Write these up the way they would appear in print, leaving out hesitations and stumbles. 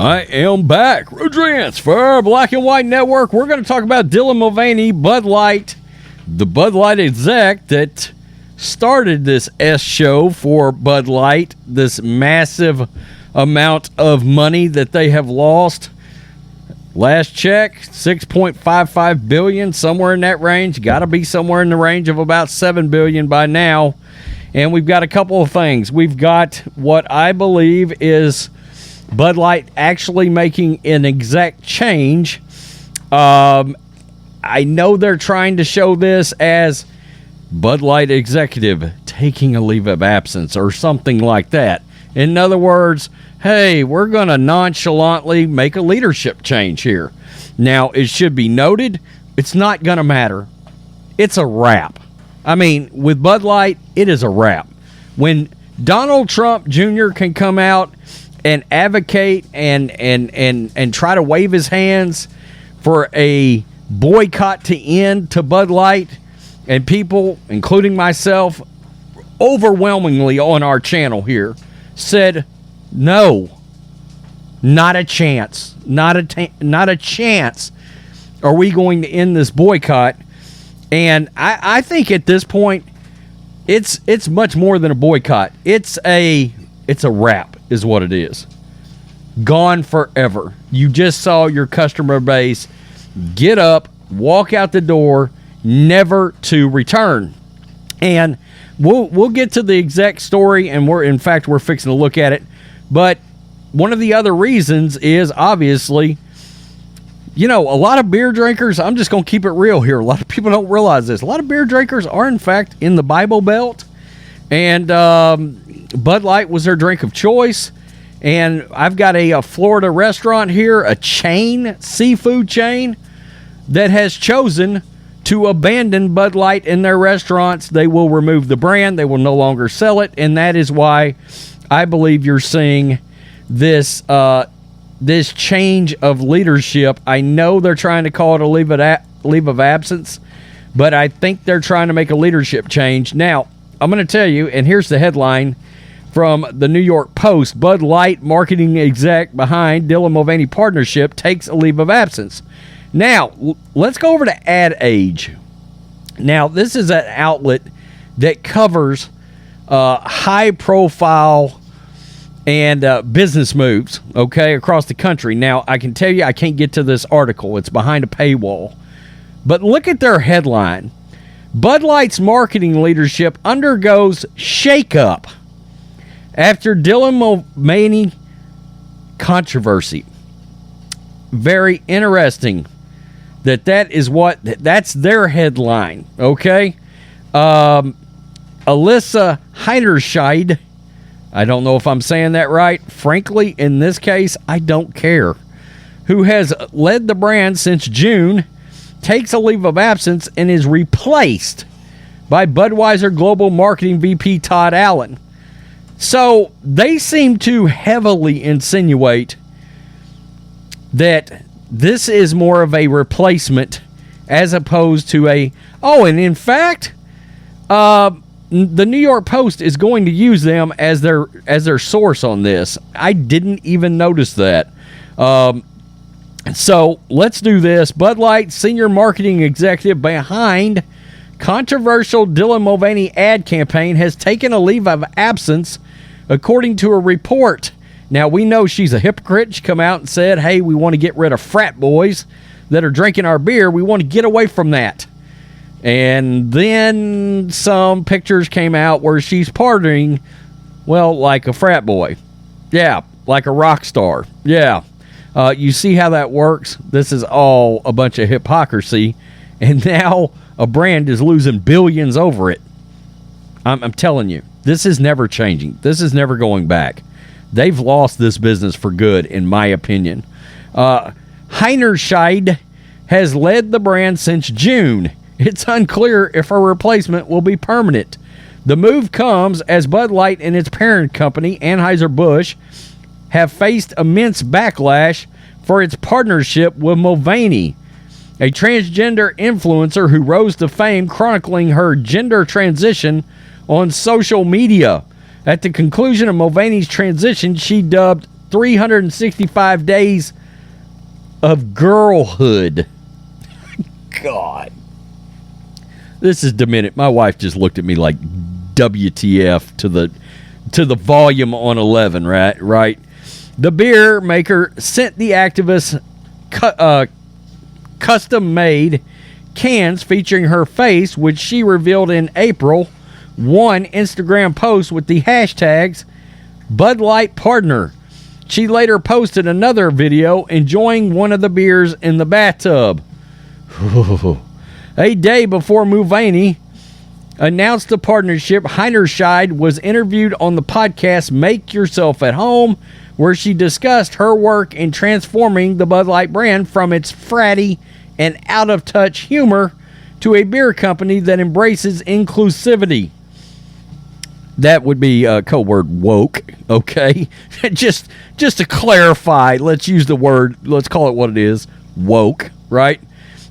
I am back. Rodrance for Black and White Network. We're going to talk about Dylan Mulvaney, Bud Light, the Bud Light exec that started this S show for Bud Light, this massive amount of money that they have lost. Last check, $6.55 billion, somewhere in that range. Got to be somewhere in the range of about $7 billion by now. And we've got a couple of things. We've got what I believe is Bud Light actually making an exec change. I know they're trying to show this as Bud Light executive taking a leave of absence or something like that. In other words, hey, we're going to nonchalantly make a leadership change here. Now, it should be noted, it's not going to matter. It's a wrap. I mean, with Bud Light, it is a wrap. When Donald Trump Jr. can come out and advocate and try to wave his hands for a boycott to end to Bud Light, and people, including myself, overwhelmingly on our channel here, said, no, not a chance. Not a chance are we going to end this boycott. And I think at this point, it's much more than a boycott. It's a wrap is what it is. Gone forever. You just saw your customer base get up, walk out the door, never to return. And we'll get to the exec story, and we're fixing to look at it. But one of the other reasons is obviously, a lot of beer drinkers, I'm just going to keep it real here. A lot of people don't realize this. A lot of beer drinkers are, in fact, in the Bible Belt. And Bud Light was their drink of choice. And I've got a Florida restaurant here, a chain, seafood chain, that has chosen to abandon Bud Light in their restaurants. They will remove the brand. They will no longer sell it. And that is why I believe you're seeing this this change of leadership. I know they're trying to call it a leave of absence, but I think they're trying to make a leadership change. Now, I'm going to tell you, and here's the headline from the New York Post: Bud Light marketing exec behind Dylan Mulvaney partnership takes a leave of absence. Now, let's go over to Ad Age. Now, this is an outlet that covers high-profile and business moves, okay, across the country. Now, I can tell you I can't get to this article. It's behind a paywall. But look at their headline. Bud Light's marketing leadership undergoes shakeup after Dylan Mulvaney controversy. Very interesting that's their headline, okay? Alyssa Heinerscheid, I don't know if I'm saying that right. Frankly, in this case, I don't care. Who has led the brand since June, takes a leave of absence and is replaced by Budweiser Global Marketing VP Todd Allen. So they seem to heavily insinuate that this is more of a replacement as opposed to and in fact, the New York Post is going to use them as their source on this. I didn't even notice that. So let's do this. Bud Light senior marketing executive behind controversial Dylan Mulvaney ad campaign has taken a leave of absence, according to a report. Now, we know she's a hypocrite. She come out and said, hey, we want to get rid of frat boys that are drinking our beer. We want to get away from that. And then some pictures came out where she's partying, well, like a frat boy. Yeah, like a rock star. Yeah. You see how that works? This is all a bunch of hypocrisy. And now a brand is losing billions over it. I'm telling you, this is never changing. This is never going back. They've lost this business for good, in my opinion. Heinerscheid has led the brand since June. It's unclear if her replacement will be permanent. The move comes as Bud Light and its parent company, Anheuser-Busch, have faced immense backlash for its partnership with Mulvaney, a transgender influencer who rose to fame chronicling her gender transition on social media. At the conclusion of Mulvaney's transition, she dubbed 365 days of girlhood. God. This is demented. My wife just looked at me like WTF to the volume on 11, right? The beer maker sent the activist custom-made cans featuring her face, which she revealed in April, one Instagram post with the hashtags Bud Light Partner. She later posted another video enjoying one of the beers in the bathtub. A day before Mulvaney announced the partnership, Heinerscheid was interviewed on the podcast Make Yourself at Home, where she discussed her work in transforming the Bud Light brand from its fratty and out-of-touch humor to a beer company that embraces inclusivity. That would be a code word woke, okay? just to clarify, let's use the word, let's call it what it is, woke, right?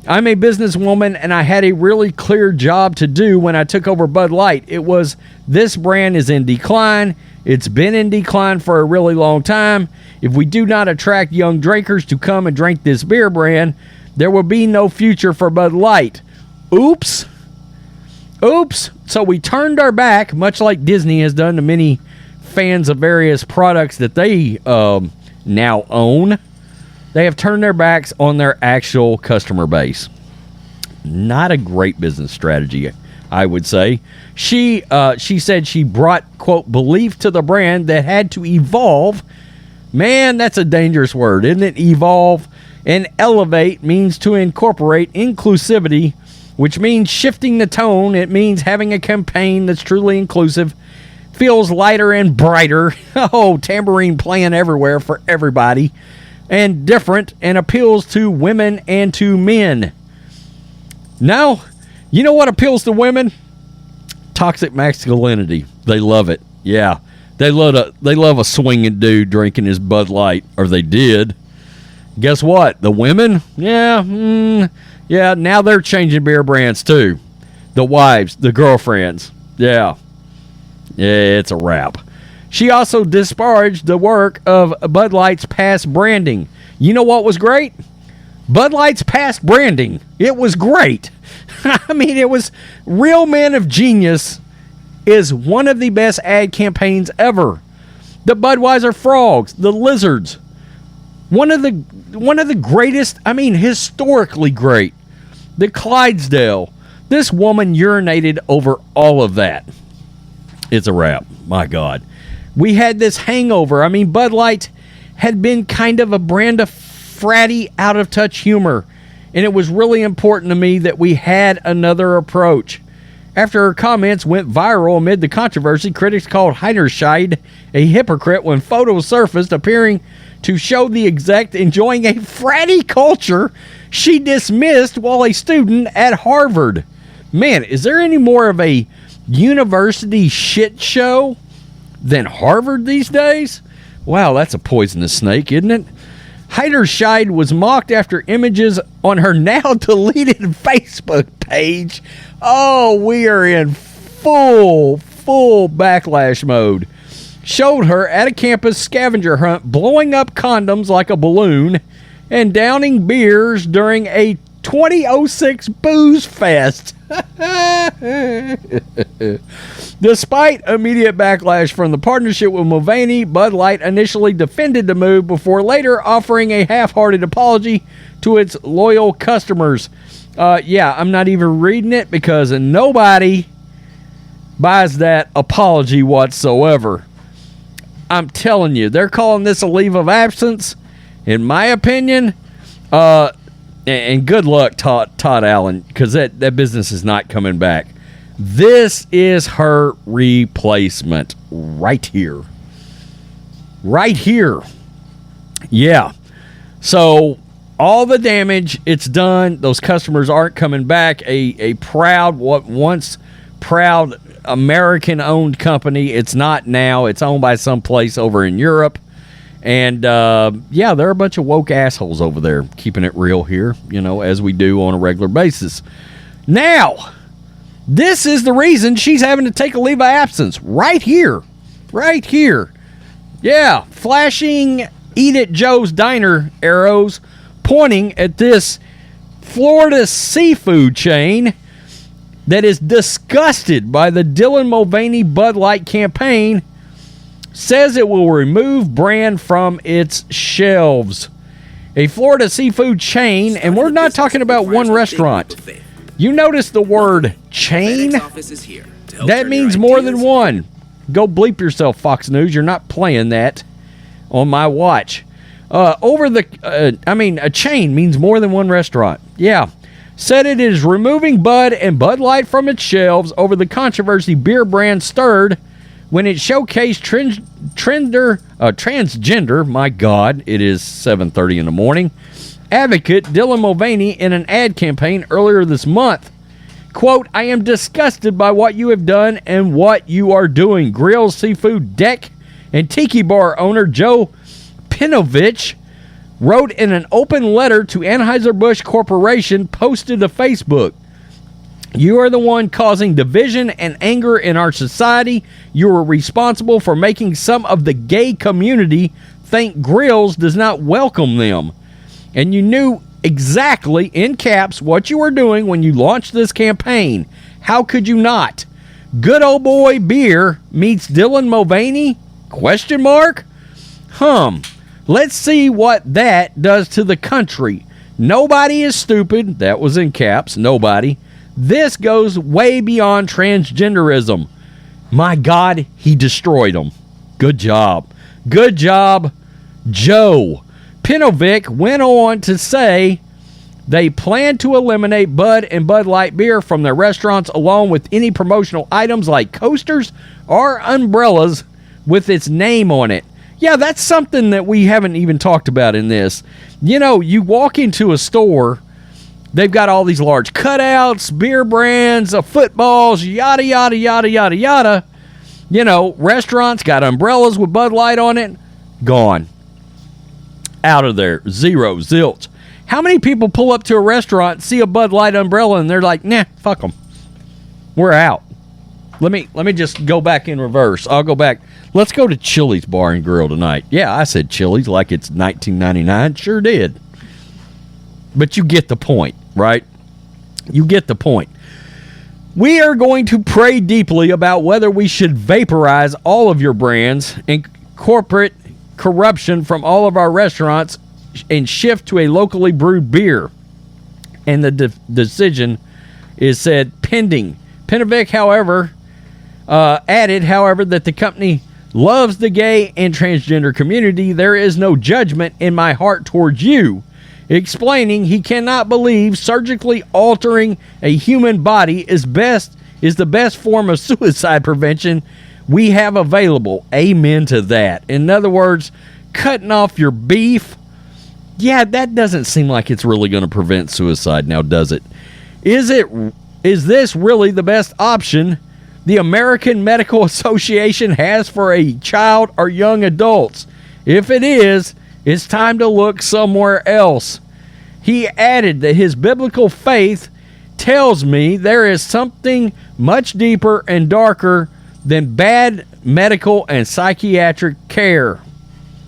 I'm a businesswoman, and I had a really clear job to do when I took over Bud Light. It was, this brand is in decline. It's been in decline for a really long time. If we do not attract young drinkers to come and drink this beer brand, there will be no future for Bud Light. Oops. So we turned our back, much like Disney has done to many fans of various products that they now own. They have turned their backs on their actual customer base. Not a great business strategy, I would say. She said she brought, quote, belief to the brand that had to evolve. Man, that's a dangerous word, isn't it? Evolve. And elevate means to incorporate inclusivity, which means shifting the tone. It means having a campaign that's truly inclusive, feels lighter and brighter. Oh, tambourine playing everywhere for everybody. And different, and appeals to women and to men. Now, you know what appeals to women? Toxic masculinity. They love it. Yeah. They love a swinging dude drinking his Bud Light, or they did. Guess what? The women? Yeah, now they're changing beer brands too. The wives, the girlfriends. Yeah, it's a wrap. She also disparaged the work of Bud Light's past branding. You know what was great? Bud Light's past branding. It was great. I mean, it was Real Men of Genius is one of the best ad campaigns ever. The Budweiser frogs, the lizards. One of the greatest, I mean, historically great. The Clydesdale. This woman urinated over all of that. It's a wrap. My God. We had this hangover. I mean, Bud Light had been kind of a brand of fratty, out-of-touch humor, and it was really important to me that we had another approach. After her comments went viral amid the controversy, critics called Heinerscheid a hypocrite when photos surfaced appearing to show the exec enjoying a fratty culture she dismissed while a student at Harvard. Man, is there any more of a university shit show than Harvard these days? Wow, that's a poisonous snake, isn't it? Heinerscheid was mocked after images on her now deleted Facebook page. Oh, we are in full backlash mode. Showed her at a campus scavenger hunt blowing up condoms like a balloon and downing beers during a 2006 booze fest. Despite immediate backlash from the partnership with Mulvaney, Bud Light initially defended the move before later offering a half-hearted apology to its loyal customers. I'm not even reading it because nobody buys that apology whatsoever. I'm telling you, they're calling this a leave of absence. In my opinion, and good luck, Todd Allen, because that business is not coming back. This is her replacement right here. Right here. Yeah. So all the damage, it's done. Those customers aren't coming back. A proud, what once proud American-owned company. It's not now. It's owned by some place over in Europe. And, there are a bunch of woke assholes over there keeping it real here, as we do on a regular basis. Now, this is the reason she's having to take a leave of absence right here. Right here. Yeah, flashing Eat at Joe's Diner arrows pointing at this Florida seafood chain that is disgusted by the Dylan Mulvaney Bud Light campaign, says it will remove brand from its shelves. A Florida seafood chain, and we're not talking about one restaurant. You notice the word chain? That means more than one. Go bleep yourself, Fox News. You're not playing that on my watch. A chain means more than one restaurant. Yeah. Said it is removing Bud and Bud Light from its shelves over the controversy beer brand stirred when it showcased transgender, my God, it is 7:30 in the morning, advocate Dylan Mulvaney in an ad campaign earlier this month. Quote, I am disgusted by what you have done and what you are doing. Grills, Seafood, Deck, and Tiki Bar owner Joe Pinovich wrote in an open letter to Anheuser-Busch Corporation posted to Facebook. You are the one causing division and anger in our society. You are responsible for making some of the gay community think Grills does not welcome them. And you knew exactly, in caps, what you were doing when you launched this campaign. How could you not? Good old boy beer meets Dylan Mulvaney? Question mark? Let's see what that does to the country. Nobody is stupid. That was in caps. Nobody. This goes way beyond transgenderism. My God, he destroyed them. Good job. Good job, Joe. Pinovic went on to say they plan to eliminate Bud and Bud Light beer from their restaurants along with any promotional items like coasters or umbrellas with its name on it. Yeah, that's something that we haven't even talked about in this. You know, you walk into a store, they've got all these large cutouts, beer brands, footballs, yada, yada, yada, yada, yada. You know, restaurants got umbrellas with Bud Light on it. Gone. Out of there. Zero. Zilch. How many people pull up to a restaurant, see a Bud Light umbrella, and they're like, nah, fuck them. We're out. Let me just go back in reverse. I'll go back. Let's go to Chili's Bar and Grill tonight. Yeah, I said Chili's like it's 1999. Sure did. But you get the point, right? You get the point. We are going to pray deeply about whether we should vaporize all of your brands and corporate corruption from all of our restaurants and shift to a locally brewed beer. And the decision is said pending. Pinovic, however, added, that the company loves the gay and transgender community. There is no judgment in my heart towards you. Explaining he cannot believe surgically altering a human body is the best form of suicide prevention we have available. Amen to that. In other words, cutting off your beef, yeah, that doesn't seem like it's really going to prevent suicide now, does it? Is this really the best option the American Medical Association has for a child or young adults? If it is, it's time to look somewhere else. He added that his biblical faith tells me there is something much deeper and darker than bad medical and psychiatric care.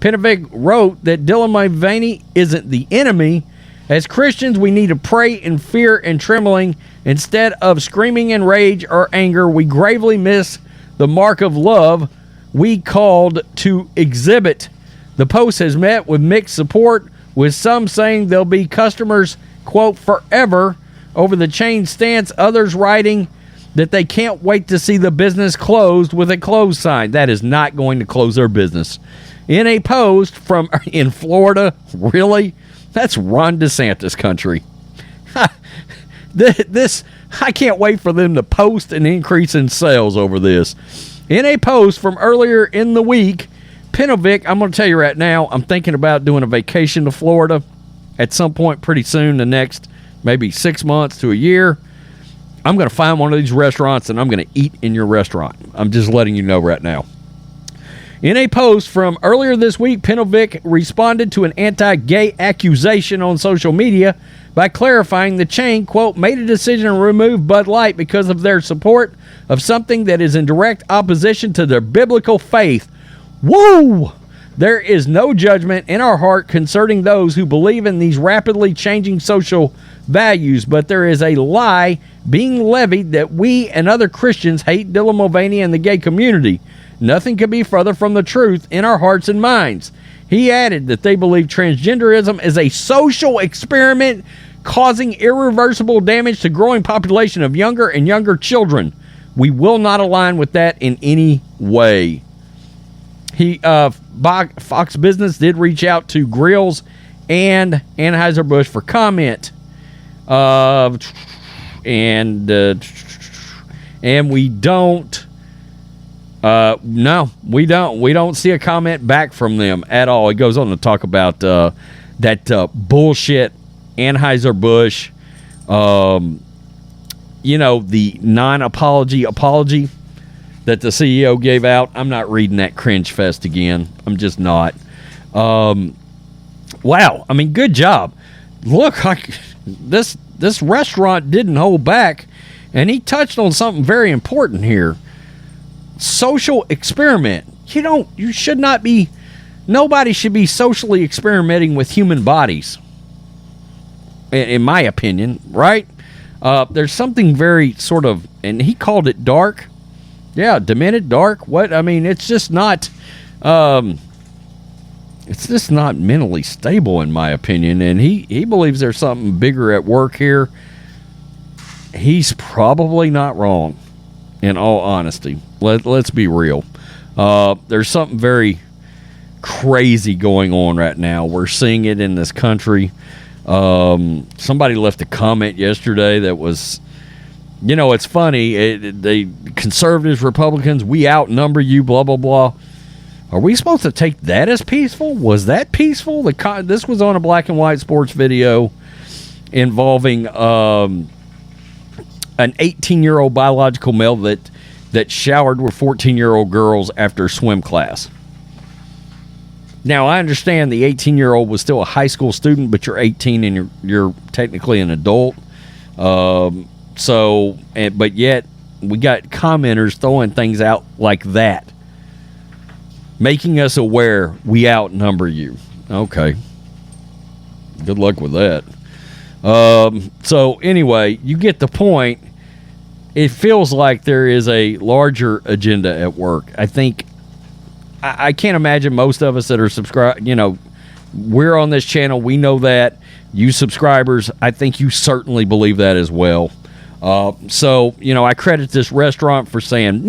Pinovic wrote that Dylan Mulvaney isn't the enemy. As Christians, we need to pray in fear and trembling instead of screaming in rage or anger. We gravely miss the mark of love we called to exhibit. The post has met with mixed support, with some saying there'll be customers, quote, forever over the chain stance, others writing that they can't wait to see the business closed with a close sign. That is not going to close their business. In a post from in Florida, really? That's Ron DeSantis country. This, I can't wait for them to post an increase in sales over this. In a post from earlier in the week, Pinovic, I'm going to tell you right now, I'm thinking about doing a vacation to Florida at some point pretty soon, the next maybe 6 months to a year. I'm going to find one of these restaurants and I'm going to eat in your restaurant. I'm just letting you know right now. In a post from earlier this week, Pinovic responded to an anti-gay accusation on social media by clarifying the chain, quote, made a decision to remove Bud Light because of their support of something that is in direct opposition to their biblical faith. Whoa! There is no judgment in our heart concerning those who believe in these rapidly changing social values, but there is a lie being levied that we and other Christians hate Dylan Mulvaney and the gay community. Nothing could be further from the truth in our hearts and minds. He added that they believe transgenderism is a social experiment causing irreversible damage to growing population of younger and younger children. We will not align with that in any way. Fox Business did reach out to Grills and Anheuser-Busch for comment. And we don't. No, we don't. We don't see a comment back from them at all. It goes on to talk about that bullshit Anheuser-Busch. The non-apology apology that the CEO gave out. I'm not reading that cringe fest again. I'm just not. Wow. I mean, good job. Look, this restaurant didn't hold back, and he touched on something very important here. Social experiment. You should not be, nobody should be socially experimenting with human bodies, in my opinion, right? There's something very sort of, and he called it dark. Yeah, demented, dark. What? I mean, it's just not mentally stable, in my opinion. And he believes there's something bigger at work here. He's probably not wrong, in all honesty. Let's be real. There's something very crazy going on right now. We're seeing it in this country. Somebody left a comment yesterday that was, it's funny. The conservatives, Republicans, we outnumber you, blah, blah, blah. Are we supposed to take that as peaceful? Was that peaceful? This was on a black and white sports video involving an 18-year-old biological male that showered with 14-year-old girls after swim class. Now, I understand the 18-year-old was still a high school student, but you're 18 and you're technically an adult. But yet we got commenters throwing things out like that, making us aware we outnumber you. Okay. Good luck with that. So anyway, you get the point. It feels like there is a larger agenda at work. I think I can't imagine most of us that are subscribed, we're on this channel. We know that. You subscribers, I think you certainly believe that as well. I credit this restaurant for saying,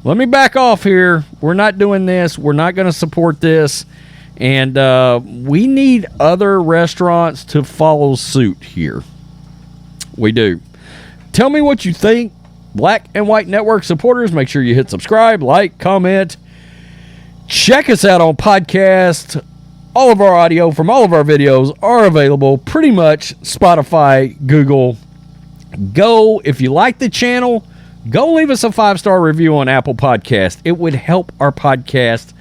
let me back off here. We're not doing this. We're not going to support this. And we need other restaurants to follow suit here. We do. Tell me what you think. Black and White Network supporters, make sure you hit subscribe, like, comment. Check us out on podcast. All of our audio from all of our videos are available pretty much Spotify, Google. Go, if you like the channel, go leave us a 5-star review on Apple Podcast. It would help our podcast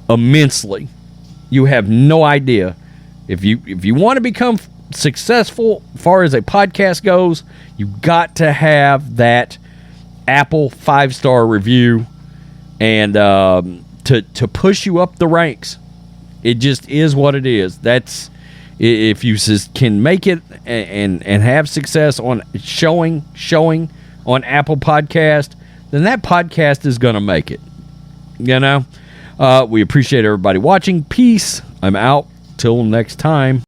immensely. You have no idea. If you want to become successful as far as a podcast goes, you got to have that Apple 5-star review and to push you up the ranks. It just is what it is. That's if you can make it and have success on showing on Apple Podcast, then that podcast is going to make it. We appreciate everybody watching. Peace. I'm out. Till next time.